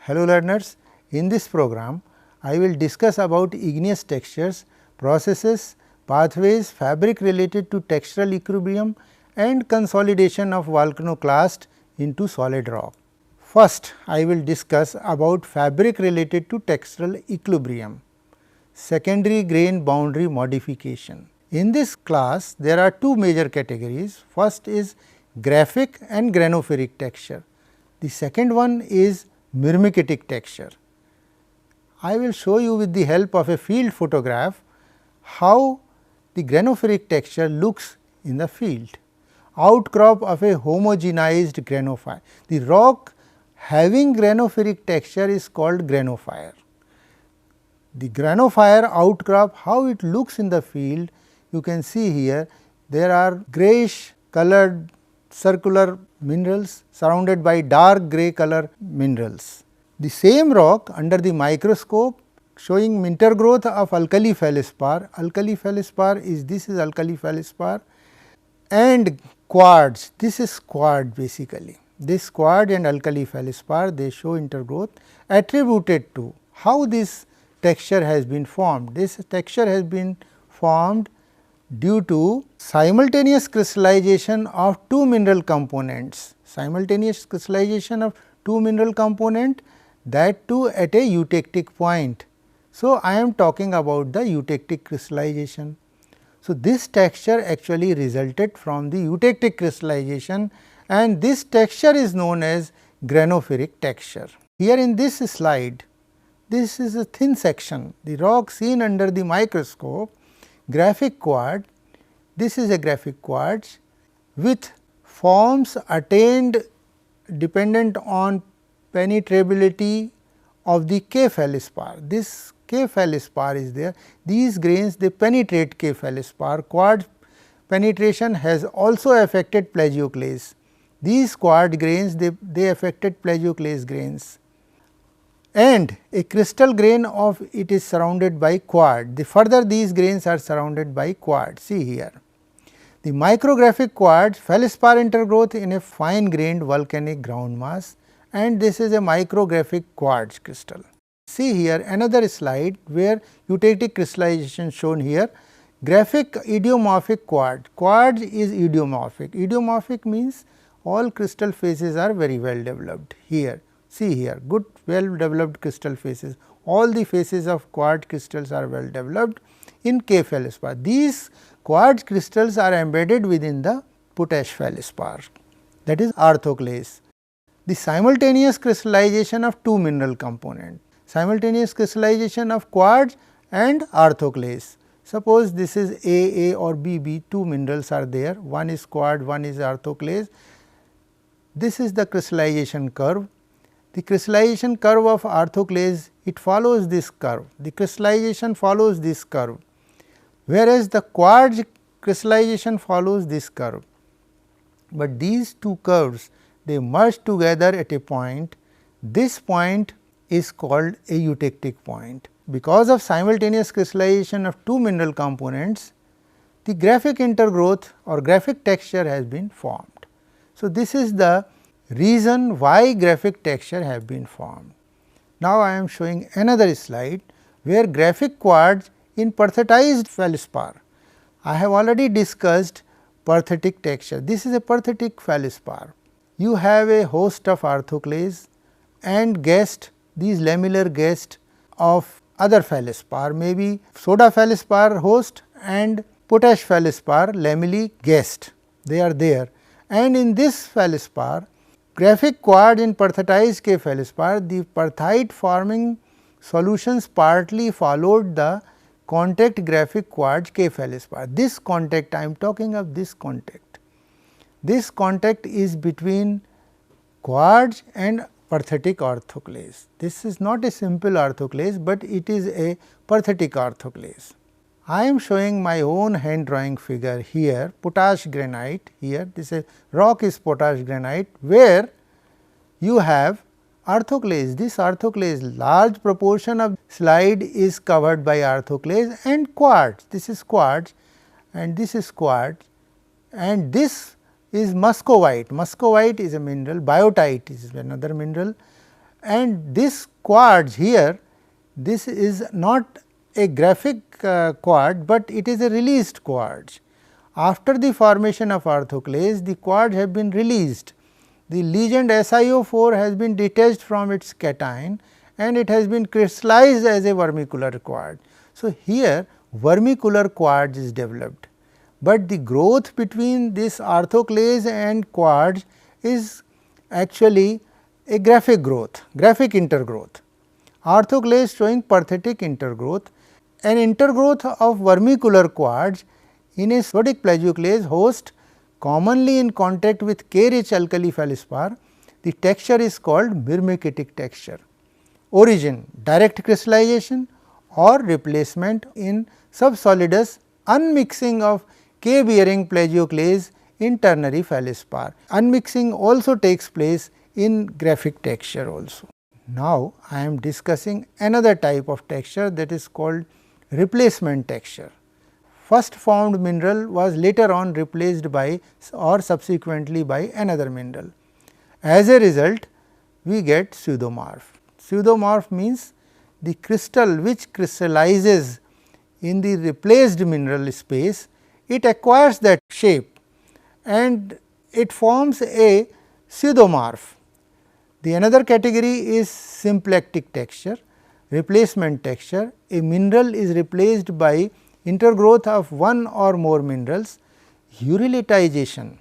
Hello learners, in this program I will discuss about igneous textures, processes, pathways, fabric related to textural equilibrium and consolidation of volcanoclast into solid rock. First I will discuss about fabric related to textural equilibrium, secondary grain boundary modification. In this class there are two major categories. First is graphic and granophoric texture. The second one is myrmecatic texture. I will show you with the help of a field photograph how the granophoric texture looks in the field. Outcrop of a homogenized granophyre. The rock having granophoric texture is called granophyre. The granophyre outcrop, how it looks in the field, you can see here there are grayish colored circular minerals surrounded by dark grey color minerals. The same rock under the microscope showing intergrowth of alkali feldspar. Alkali feldspar is alkali feldspar and quartz. This is quartz basically. This quartz and alkali feldspar, they show intergrowth attributed to how this texture has been formed. This texture has been formed due to simultaneous crystallization of two mineral components, simultaneous crystallization of two mineral component, that too at a eutectic point. So, I am talking about the eutectic crystallization. So, this texture actually resulted from the eutectic crystallization and this texture is known as granophoric texture. Here in this slide, this is a thin section, the rock seen under the microscope, graphic quartz. This is a graphic quartz with forms attained dependent on penetrability of the K feldspar. This K feldspar is there. These grains they penetrate K feldspar. Quartz penetration has also affected plagioclase. These quartz grains they affected plagioclase grains. And a crystal grain of it is surrounded by quartz. Further these grains are surrounded by quartz. See here. The micrographic quartz feldspar intergrowth in a fine grained volcanic ground mass and this is a micrographic quartz crystal. See here another slide where eutectic crystallization shown here. Graphic idiomorphic quartz. Quartz is idiomorphic. Idiomorphic means all crystal faces are very well developed here. See here good well developed crystal faces, all the faces of quartz crystals are well developed in K feldspar. These quartz crystals are embedded within the potash feldspar, that is orthoclase. The simultaneous crystallization of two mineral components, simultaneous crystallization of quartz and orthoclase. Suppose this is A or B, two minerals are there, one is quartz, one is orthoclase. This is the crystallization curve. The crystallization curve of orthoclase, it follows this curve, the crystallization follows this curve, whereas the quartz crystallization follows this curve. But these two curves they merge together at a point. This point is called a eutectic point. Because of simultaneous crystallization of two mineral components, the graphic intergrowth or graphic texture has been formed. So, this is the reason why graphic texture have been formed. Now, I am showing another slide where graphic quartz in perthetized feldspar. I have already discussed perthetic texture. This is a perthetic feldspar. You have a host of orthoclase and guest, these lamellar guest of other feldspar, maybe soda feldspar host and potash feldspar lamellae guest, they are there. And in this feldspar, graphic quartz in perthetized K feldspar, the perthite forming solutions partly followed the contact graphic quartz K feldspar. This contact, I am talking of this contact. This contact is between quartz and perthetic orthoclase. This is not a simple orthoclase, but it is a perthetic orthoclase. I am showing my own hand drawing figure here, potash granite here, this is rock is potash granite, where you have orthoclase. This orthoclase, large proportion of slide is covered by orthoclase and quartz. This is quartz and this is quartz and this is muscovite. Muscovite is a mineral, biotite is another mineral And this quartz here, this is not a graphic quartz, but it is a released quartz. After the formation of orthoclase, the quartz have been released. The legend SiO4 has been detached from its cation and it has been crystallized as a vermicular quartz. So, here vermicular quartz is developed, but the growth between this orthoclase and quartz is actually a graphic growth, graphic intergrowth. Orthoclase showing perthetic intergrowth. An intergrowth of vermicular quartz in a sodic plagioclase host commonly in contact with K-rich alkali feldspar, the texture is called myrmecatic texture. Origin: direct crystallization or replacement in subsolidus unmixing of K bearing plagioclase in ternary feldspar. Unmixing also takes place in graphic texture also. Now, I am discussing another type of texture, that is called replacement texture. First formed mineral was later on replaced by or subsequently by another mineral. As a result, we get pseudomorph. Pseudomorph means the crystal which crystallizes in the replaced mineral space, it acquires that shape and it forms a pseudomorph. The another category is symplectic texture, replacement texture. A mineral is replaced by intergrowth of one or more minerals. Urelatization.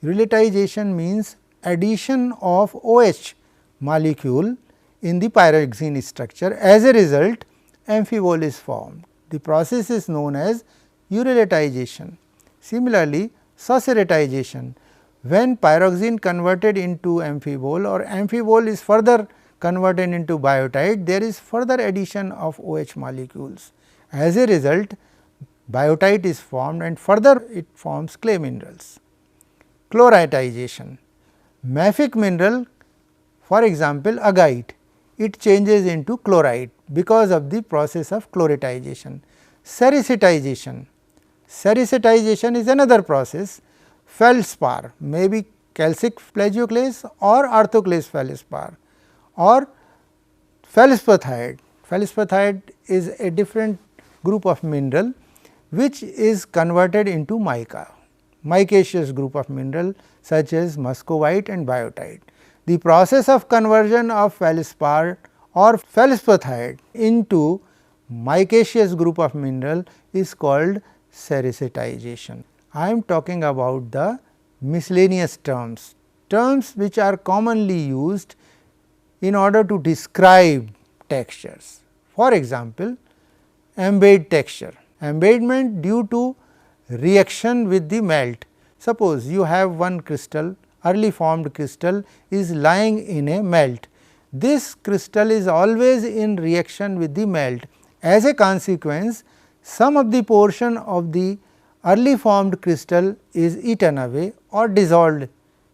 Urelatization means addition of OH molecule in the pyroxene structure. As a result, amphibole is formed. The process is known as urelatization. Similarly, sauceratization, when pyroxene converted into amphibole or amphibole is further converted into biotite, there is further addition of OH molecules. As a result, biotite is formed and further it forms clay minerals. Chloratization. Mafic mineral, for example, agate, it changes into chlorite because of the process of chloratization. Sericitization. Sericitization is another process. Feldspar may be calcic plagioclase or orthoclase feldspar or feldspathoid. Feldspathoid is a different group of mineral which is converted into mica, micaceous group of mineral such as muscovite and biotite. The process of conversion of feldspar or feldspathoid into micaceous group of mineral is called sericitization. I am talking about the miscellaneous terms, terms which are commonly used in order to describe textures. For example, embayed texture, embayment due to reaction with the melt. Suppose you have one crystal, early formed crystal is lying in a melt. This crystal is always in reaction with the melt. As a consequence, some of the portion of the early formed crystal is eaten away or dissolved.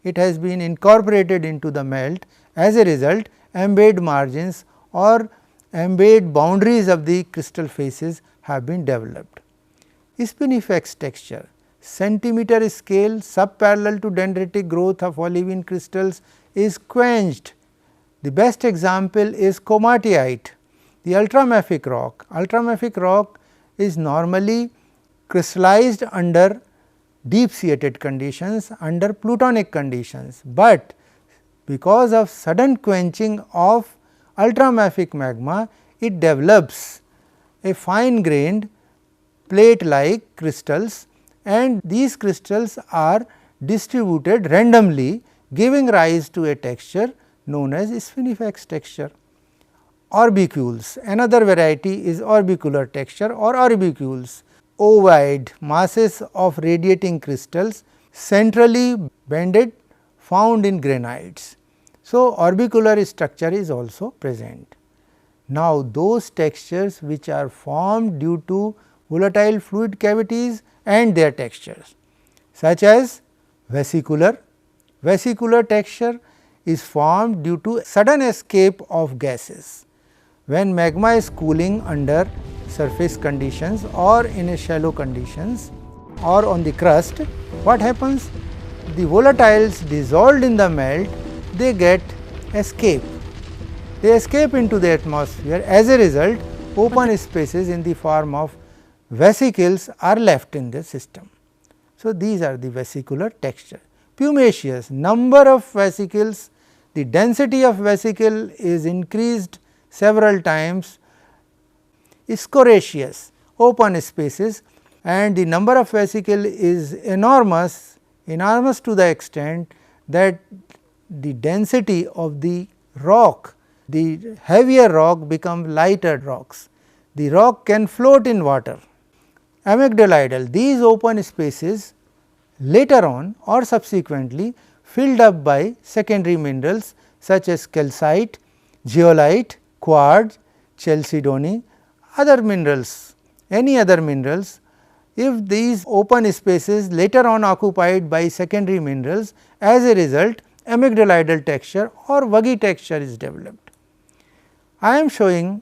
It has been incorporated into the melt. As a result, embayed margins or embayed boundaries of the crystal faces have been developed. Spinifex texture, centimeter scale subparallel to dendritic growth of olivine crystals is quenched. The best example is komatiite, the ultramafic rock. Ultramafic rock is normally crystallized under deep seated conditions, under plutonic conditions, but because of sudden quenching of ultramafic magma, it develops a fine grained plate like crystals, and these crystals are distributed randomly, giving rise to a texture known as spinifex texture. Orbicules, another variety is orbicular texture or orbicules, ovoid masses of radiating crystals centrally bended found in granites. So, orbicular structure is also present. Now, those textures which are formed due to volatile fluid cavities and their textures, such as vesicular. Vesicular texture is formed due to sudden escape of gases. When magma is cooling under surface conditions or in a shallow conditions or on the crust, what happens? The volatiles dissolved in the melt, they get escape. they escape into the atmosphere. As a result, open spaces in the form of vesicles are left in the system. So, these are the vesicular texture. Pumaceous, number of vesicles, the density of vesicle is increased several times. Scoriaceous, open spaces, and the number of vesicle is enormous to the extent that the density of the rock, the heavier rock become lighter rocks. The rock can float in water. Amygdaloidal, these open spaces later on or subsequently filled up by secondary minerals such as calcite, zeolite, quartz, chalcedony, other minerals, any other minerals. If these open spaces later on occupied by secondary minerals, as a result amygdaloidal texture or vuggy texture is developed. I am showing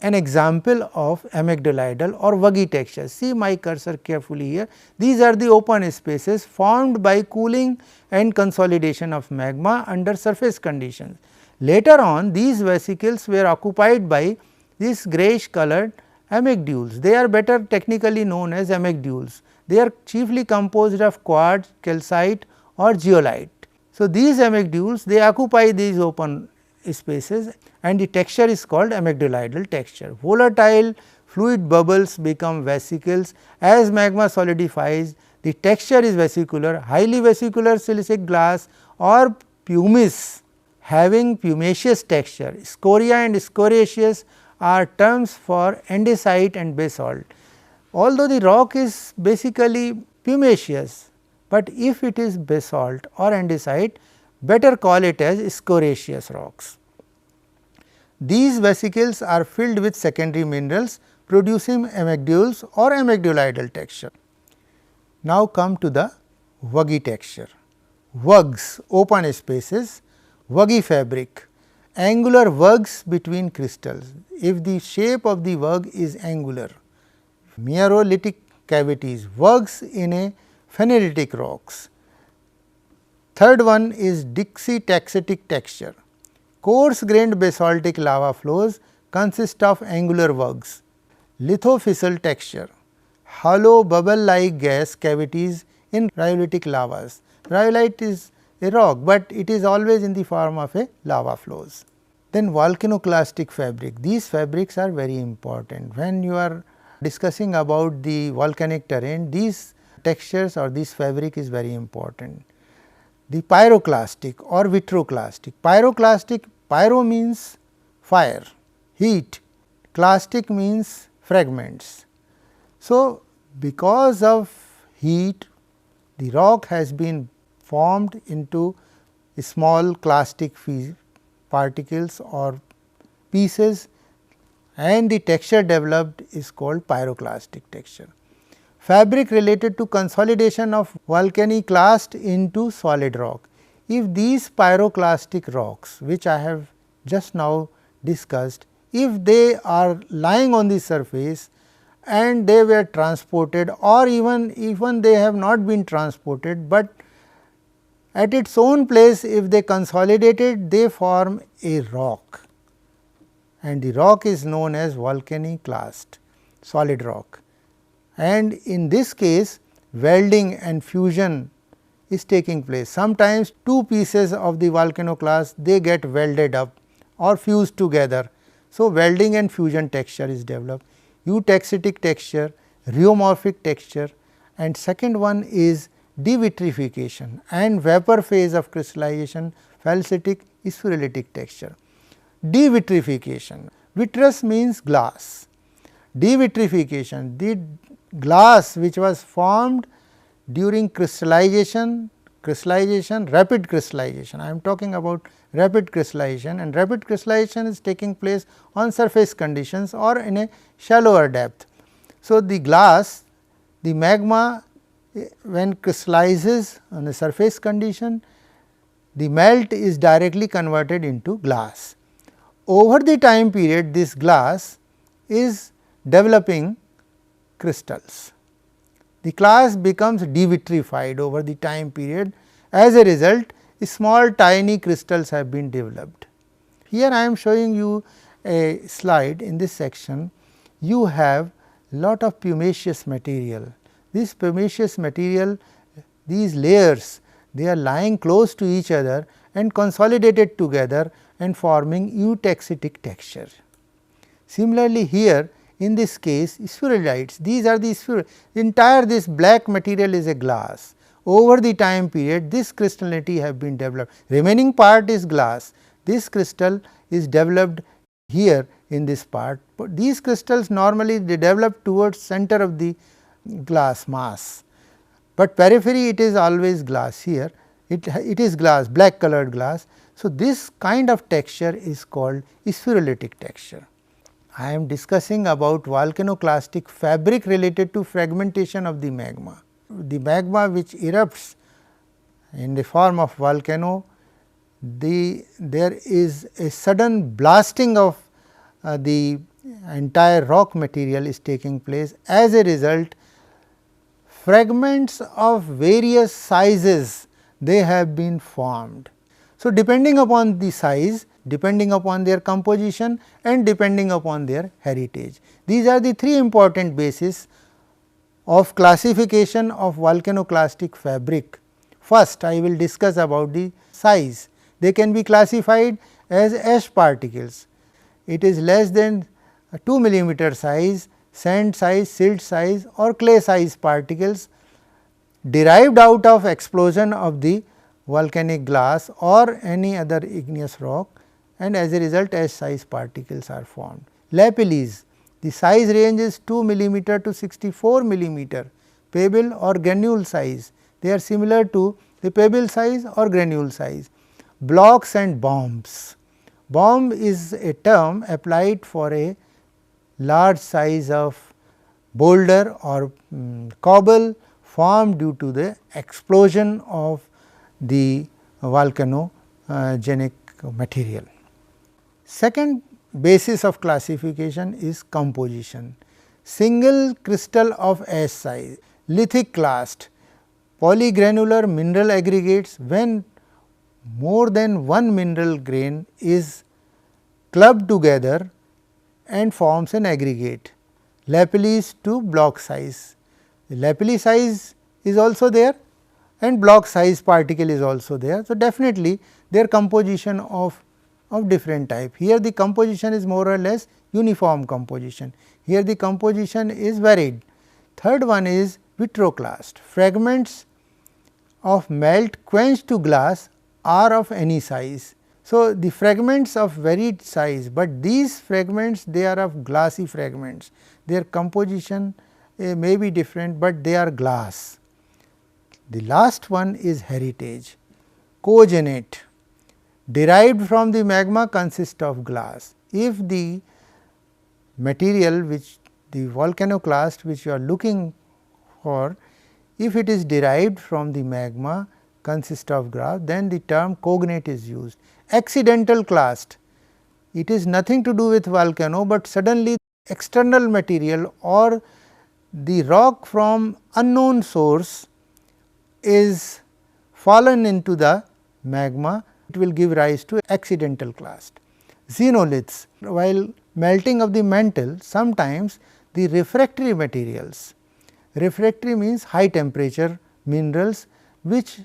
an example of amygdaloidal or vuggy texture. See my cursor carefully here. These are the open spaces formed by cooling and consolidation of magma under surface conditions. Later on, these vesicles were occupied by these greyish colored amygdules. They are better technically known as amygdules. They are chiefly composed of quartz, calcite or zeolite. So, these amygdules, they occupy these open spaces and the texture is called amygdaloidal texture. Volatile fluid bubbles become vesicles. As magma solidifies, the texture is vesicular. Highly vesicular silicic glass or pumice having pumaceous texture. Scoria and scoriaceous are terms for andesite and basalt. Although the rock is basically pumaceous, but if it is basalt or andesite, better call it as scoriaceous rocks. These vesicles are filled with secondary minerals producing amygdules or amygdaloidal texture. Now, come to the vuggy texture. Vugs, open spaces, vuggy fabric, angular vugs between crystals. If the shape of the vug is angular, merolytic cavities, vugs in a phenolitic rocks. Third one is dixitaxitic texture. Coarse grained basaltic lava flows consist of angular vugs. Lithofissile texture, hollow bubble like gas cavities in rhyolitic lavas. Rhyolite is a rock, but it is always in the form of a lava flows. Then volcanoclastic fabric, these fabrics are very important. When you are discussing about the volcanic terrain, these textures or this fabric is very important. The pyroclastic or vitroclastic. Pyroclastic, pyro means fire, heat, clastic means fragments. So, because of heat, the rock has been formed into small clastic particles or pieces, and the texture developed is called pyroclastic texture. Fabric related to consolidation of volcaniclast into solid rock. If these pyroclastic rocks, which I have just now discussed, if they are lying on the surface and they were transported, or even they have not been transported, but at its own place if they consolidated, they form a rock, and the rock is known as volcaniclast, solid rock. And in this case, welding and fusion is taking place. Sometimes two pieces of the volcanoclast, they get welded up or fused together. So, welding and fusion texture is developed. Eutaxitic texture, rheomorphic texture, and second one is devitrification and vapor phase of crystallization, felsitic spherulitic texture. Devitrification, vitreous means glass. Devitrification, the glass which was formed during crystallization, rapid crystallization. I am talking about rapid crystallization, and rapid crystallization is taking place on surface conditions or in a shallower depth. So, the glass, the magma when crystallizes on a surface condition, the melt is directly converted into glass. Over the time period, this glass is developing crystals. The glass becomes devitrified over the time period. As a result, small tiny crystals have been developed. Here I am showing you a slide. In this section you have lot of pumiceous material. This pumiceous material, these layers, they are lying close to each other and consolidated together and forming eutectitic texture. Similarly, here in this case spherulites, these are the entire this black material is a glass. Over the time period this crystallinity have been developed, remaining part is glass, this crystal is developed here in this part. But these crystals normally they develop towards center of the glass mass, but periphery it is always glass. Here it is glass, black colored glass. So, this kind of texture is called spherulitic texture. I am discussing about volcanoclastic fabric related to fragmentation of the magma. The magma which erupts in the form of volcano, there is a sudden blasting of the entire rock material is taking place. As a result, fragments of various sizes they have been formed. So, depending upon the size, depending upon their composition and depending upon their heritage. These are the three important bases of classification of volcanoclastic fabric. First, I will discuss about the size. They can be classified as ash particles. It is less than 2 millimeter size, sand size, silt size or clay size particles derived out of explosion of the volcanic glass or any other igneous rock, and as a result ash size particles are formed. Lapillis, the size range is 2 millimeter to 64 millimeter, pebble or granule size, they are similar to the pebble size or granule size. Blocks and bombs. Bomb is a term applied for a large size of boulder or cobble formed due to the explosion of the volcanogenic material. Second basis of classification is composition. Single crystal of ash size, lithic clast, polygranular mineral aggregates when more than one mineral grain is clubbed together and forms an aggregate. Lapillis to block size. The lapilli size is also there and block size particle is also there. So, definitely their composition of different type. Here the composition is more or less uniform composition. Here the composition is varied. Third one is vitroclast. Fragments of melt quenched to glass are of any size. So, the fragments of varied size, but these fragments they are of glassy fragments. Their composition may be different, but they are glass. The last one is heritage. Cogenate, derived from the magma, consists of glass. If the material which the volcanoclast which you are looking for, if it is derived from the magma consists of glass, then the term cognate is used. Accidental clast, it is nothing to do with volcano, but suddenly external material or the rock from unknown source is fallen into the magma, it will give rise to accidental clast. Xenoliths, while melting of the mantle, sometimes the refractory materials, refractory means high temperature minerals which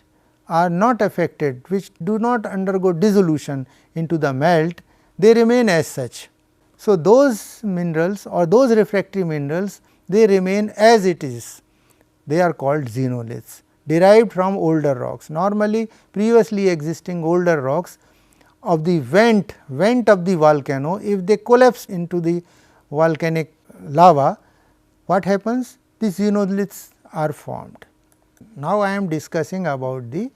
are not affected, which do not undergo dissolution into the melt, they remain as such. So, those minerals or those refractory minerals they remain as it is, they are called xenoliths, derived from older rocks. Normally previously existing older rocks of the vent of the volcano, if they collapse into the volcanic lava, what happens? These xenoliths are formed. Now, I am discussing about the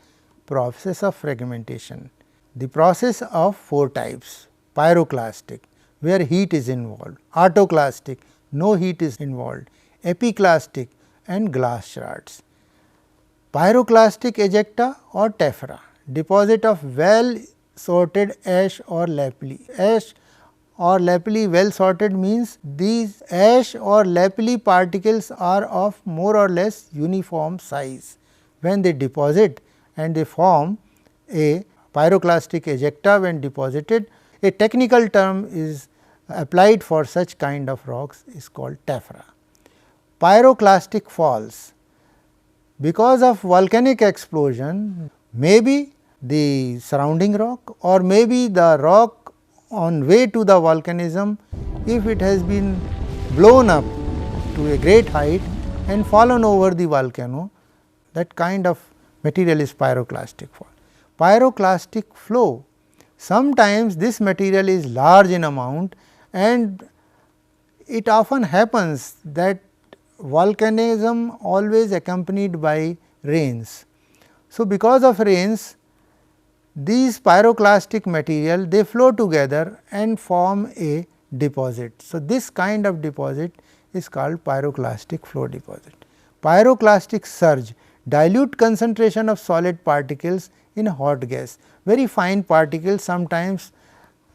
process of fragmentation. The process of four types: pyroclastic, where heat is involved; autoclastic, no heat is involved; epiclastic, and glass shards. Pyroclastic ejecta or tephra, deposit of well sorted ash or lapilli. Ash or lapilli well sorted means these ash or lapilli particles are of more or less uniform size. When they deposit and they form a pyroclastic ejecta, when deposited, A technical term is applied for such kind of rocks is called tephra. Pyroclastic falls, because of volcanic explosion, maybe the surrounding rock or maybe the rock on way to the volcanism, if it has been blown up to a great height and fallen over the volcano, that kind of material is pyroclastic fall. Pyroclastic flow, sometimes this material is large in amount and it often happens that volcanism always accompanied by rains. So, because of rains, these pyroclastic material they flow together and form a deposit. So, this kind of deposit is called pyroclastic flow deposit. Pyroclastic surge, dilute concentration of solid particles in hot gas, very fine particles, sometimes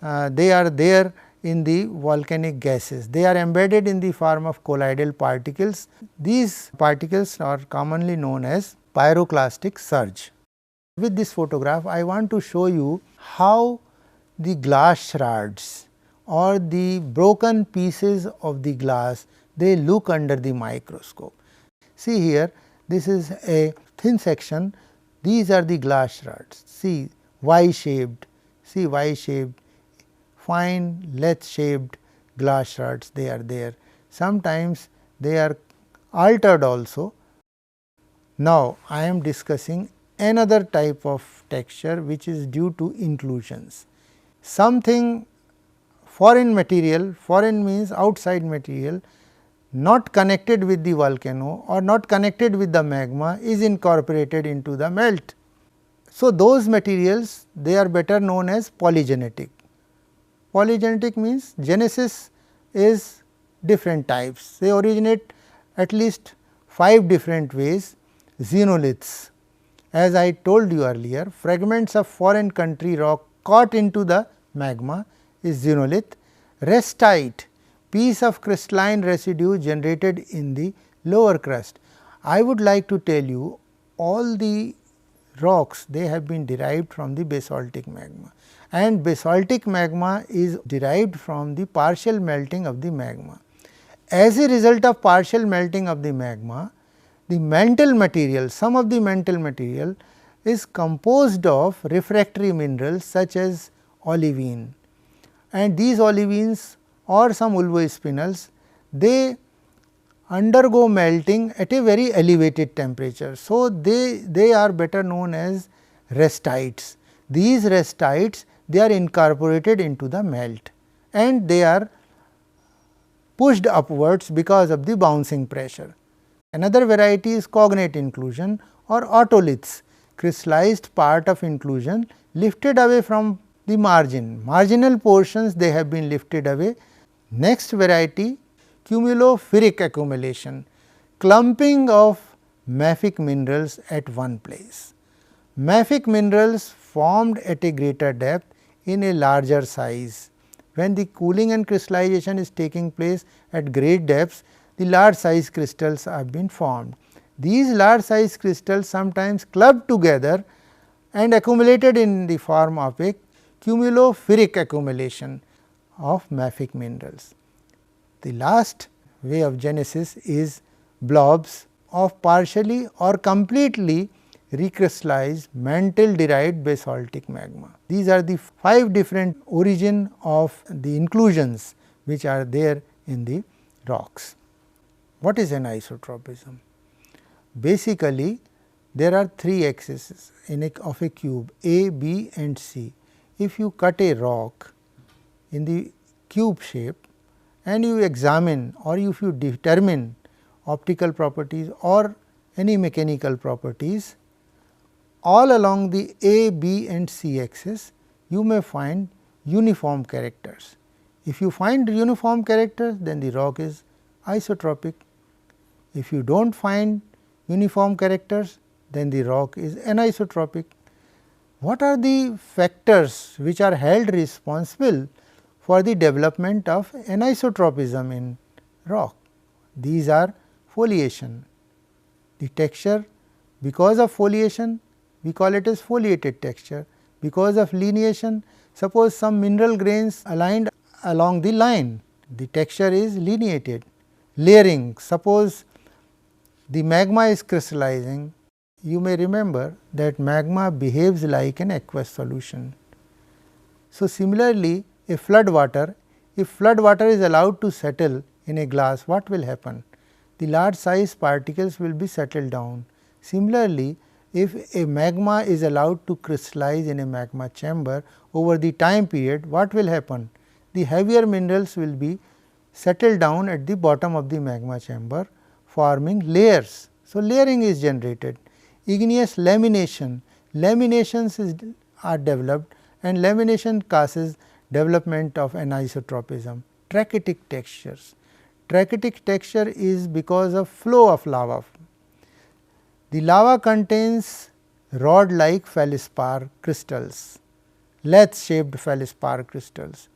they are there in the volcanic gases. They are embedded in the form of colloidal particles. These particles are commonly known as pyroclastic surge. With this photograph, I want to show you how the glass shards or the broken pieces of the glass, they look under the microscope. See here, this is a thin section, these are the glass shards. See Y shaped, see Y shaped, fine lathe shaped glass shards, they are there. Sometimes they are altered also. Now, I am discussing another type of texture which is due to inclusions. Something foreign material, foreign means outside material, not connected with the volcano or not connected with the magma is incorporated into the melt. So, those materials they are better known as polygenetic. Polygenetic means genesis is different types, they originate at least 5 different ways. Xenoliths, as I told you earlier, fragments of foreign country rock caught into the magma is xenolith. Restite, piece of crystalline residue generated in the lower crust. I would like to tell you all the rocks they have been derived from the basaltic magma, and basaltic magma is derived from the partial melting of the magma. As a result of partial melting of the magma, the mantle material, some of the mantle material is composed of refractory minerals such as olivine, and these olivines or some ulvospinels, they undergo melting at a very elevated temperature. So, they are better known as restites. These restites they are incorporated into the melt and they are pushed upwards because of the bouncing pressure. Another variety is cognate inclusion or otoliths, crystallized part of inclusion lifted away from the margin, marginal portions they have been lifted away. Next variety, cumulopheric accumulation, clumping of mafic minerals at one place. Mafic minerals formed at a greater depth in a larger size. When the cooling and crystallization is taking place at great depths, the large size crystals have been formed. These large size crystals sometimes clubbed together and accumulated in the form of a cumulopheric accumulation of mafic minerals. The last way of genesis is blobs of partially or completely recrystallized mantle derived basaltic magma. These are the 5 different origin of the inclusions which are there in the rocks. What is anisotropism? Basically, there are 3 axes of a cube A, B and C. If you cut a rock in the cube shape and you examine or if you determine optical properties or any mechanical properties, all along the A, B and C axis you may find uniform characters. If you find uniform characters, then the rock is isotropic. If you do not find uniform characters, then the rock is anisotropic. What are the factors which are held responsible for the development of anisotropism in rock? These are foliation. The texture, because of foliation we call it as foliated texture, because of lineation Suppose some mineral grains aligned along the line, the texture is lineated. Layering, suppose the magma is crystallizing, you may remember that magma behaves like an aqueous solution. So, similarly, if flood water is allowed to settle in a glass, what will happen? The large size particles will be settled down. Similarly, if a magma is allowed to crystallize in a magma chamber over the time period, what will happen? The heavier minerals will be settled down at the bottom of the magma chamber, forming layers. So, layering is generated. Igneous laminations are developed, and lamination causes development of anisotropism. Trachytic textures. Trachytic texture is because of flow of lava. The lava contains rod like feldspar crystals, lathe shaped feldspar crystals.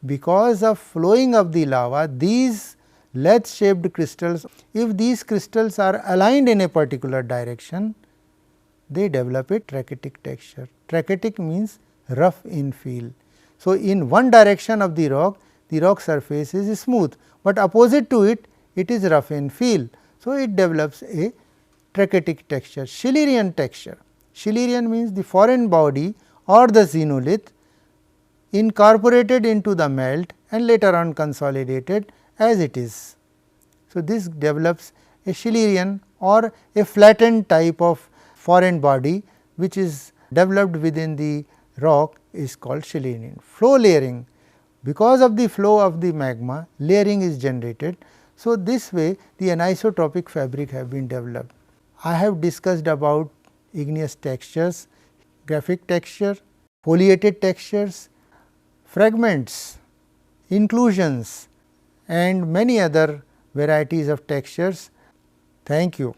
Because of flowing of the lava, these lathe shaped crystals, if these crystals are aligned in a particular direction, they develop a trachytic texture. Trachytic means rough in feel. So, in one direction of the rock surface is smooth, but opposite to it, it is rough in feel. So, it develops a trachytic texture. Schlieren texture. Schlieren means the foreign body or the xenolith incorporated into the melt and later on consolidated as it is. So, this develops a Schlieren or a flattened type of foreign body, which is developed within the rock, is called Schlieren. Flow layering, because of the flow of the magma, layering is generated. So, this way the anisotropic fabric have been developed. I have discussed about igneous textures, graphic texture, foliated textures, fragments, inclusions and many other varieties of textures. Thank you.